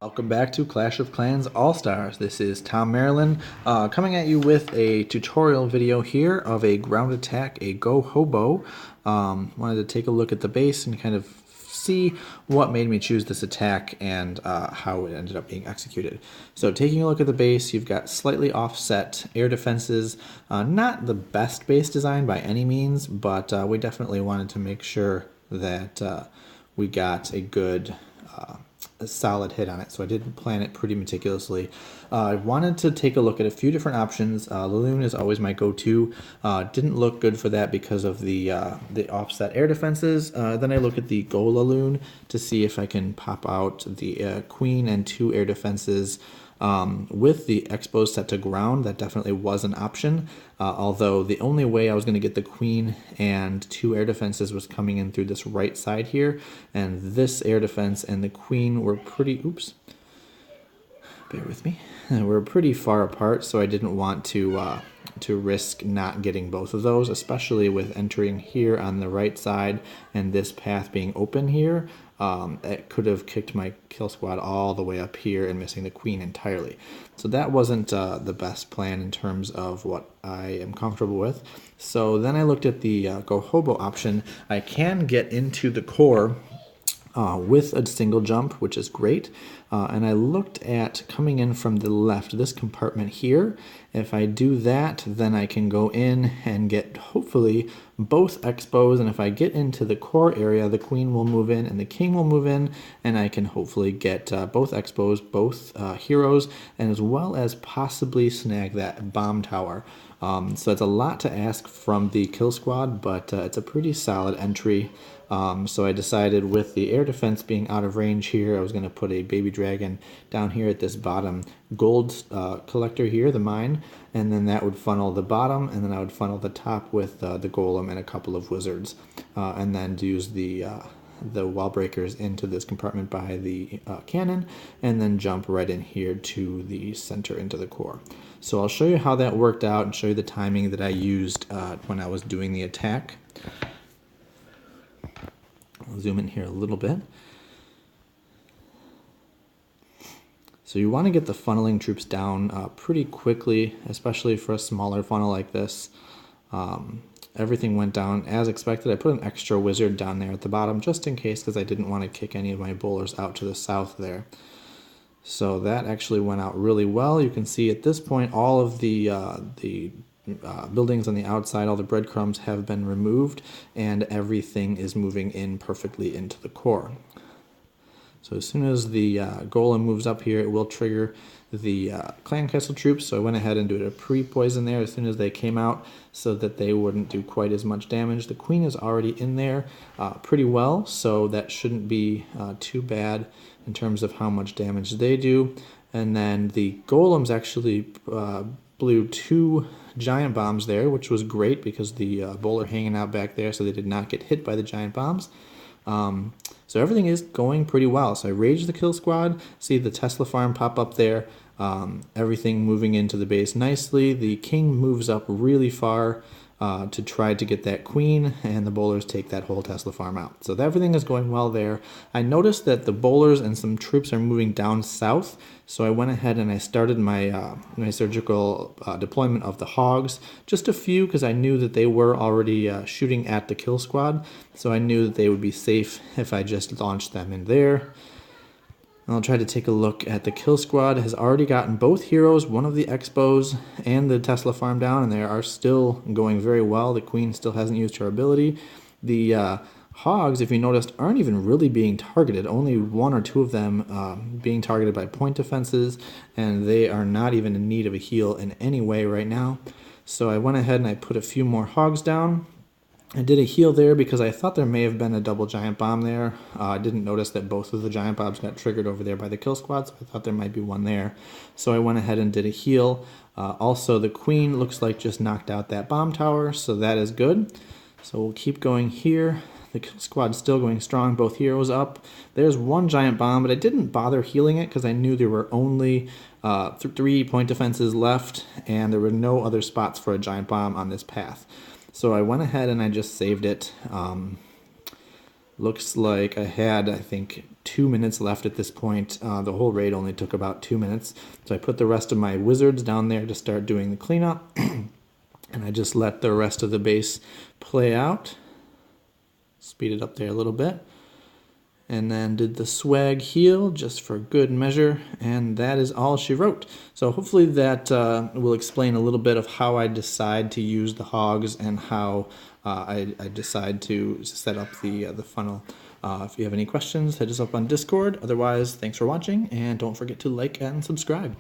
Welcome back to Clash of Clans All-Stars. This is Tom Maryland coming at you with a tutorial video here of a ground attack, a Gohobo. Wanted to take a look at the base and kind of see what made me choose this attack and how it ended up being executed. So taking a look at the base, you've got slightly offset air defenses. Not the best base design by any means, but we definitely wanted to make sure that we got a good a solid hit on it, so I did plan it pretty meticulously. I wanted to take a look at a few different options. The loon is always my go-to. Didn't look good for that because of the offset air defenses. Then I look at the Gola loon to see if I can pop out the queen and 2 air defenses. With the expos set to ground, that definitely was an option, although the only way I was going to get the queen and 2 air defenses was coming in through this right side here, and this air defense and the queen were pretty, bear with me, we're pretty far apart, so I didn't want to risk not getting both of those, especially with entering here on the right side and this path being open here. It could have kicked my kill squad all the way up here and missing the queen entirely. So that wasn't the best plan in terms of what I am comfortable with. So then I looked at the Gohobo option. I can get into the core with a single jump, which is great. And I looked at coming in from the left, this compartment here. If I do that, then I can go in and get hopefully both expos. And if I get into the core area, the queen will move in and the king will move in. And I can hopefully get both expos, both heroes, and as well as possibly snag that bomb tower. So it's a lot to ask from the kill squad, but it's a pretty solid entry. So I decided with the air defense being out of range here, I was going to put a baby dragon down here at this bottom gold collector here, the mine, and then that would funnel the bottom, and then I would funnel the top with the golem and a couple of wizards, and then use the wall breakers into this compartment by the cannon, and then jump right in here to the center into the core. So I'll show you how that worked out and show you the timing that I used when I was doing the attack. I'll zoom in here a little bit. So you want to get the funneling troops down pretty quickly, especially for a smaller funnel like this. Everything went down as expected. I put an extra wizard down there at the bottom just in case, because I didn't want to kick any of my bowlers out to the south there. So that actually went out really well. You can see at this point all of the buildings on the outside, all the breadcrumbs have been removed, and everything is moving in perfectly into the core. So as soon as the golem moves up here, it will trigger the clan castle troops. So I went ahead and did a pre-poison there as soon as they came out so that they wouldn't do quite as much damage. The queen is already in there pretty well, so that shouldn't be too bad in terms of how much damage they do. And then the golems actually blew 2 giant bombs there, which was great because the bowler hanging out back there, so they did not get hit by the giant bombs. So everything is going pretty well. So I raged the kill squad, see the Tesla farm pop up there, everything moving into the base nicely. The king moves up really far to try to get that queen, and the bowlers take that whole Tesla farm out. So everything is going well there. I noticed that the bowlers and some troops are moving down south, so I went ahead and I started my my surgical deployment of the hogs, just a few because I knew that they were already shooting at the kill squad, so I knew that they would be safe if I just launched them in there. I'll try to take a look at the kill squad. Has already gotten both heroes, one of the expos, and the Tesla farm down, and they are still going very well. The queen still hasn't used her ability. The hogs, if you noticed, aren't even really being targeted. Only 1 or 2 of them being targeted by point defenses, and they are not even in need of a heal in any way right now. So I went ahead and I put a few more hogs down. I did a heal there because I thought there may have been a double giant bomb there. I didn't notice that both of the giant bombs got triggered over there by the kill squad, so I thought there might be one there. So I went ahead and did a heal. Also, the queen looks like just knocked out that bomb tower, so that is good. So we'll keep going here. The kill squad's still going strong, both heroes up. There's 1 giant bomb, but I didn't bother healing it because I knew there were only 3 point defenses left, and there were no other spots for a giant bomb on this path. So I went ahead and I just saved it. Looks like I had, I think, 2 minutes left at this point. The whole raid only took about 2 minutes. So I put the rest of my wizards down there to start doing the cleanup. And I just let the rest of the base play out. Speed it up there a little bit. And then did the swag heal just for good measure, and that is all she wrote. So hopefully that will explain a little bit of how I decide to use the hogs and how I decide to set up the funnel. If you have any questions, hit us up on Discord. Otherwise, thanks for watching, and don't forget to like and subscribe.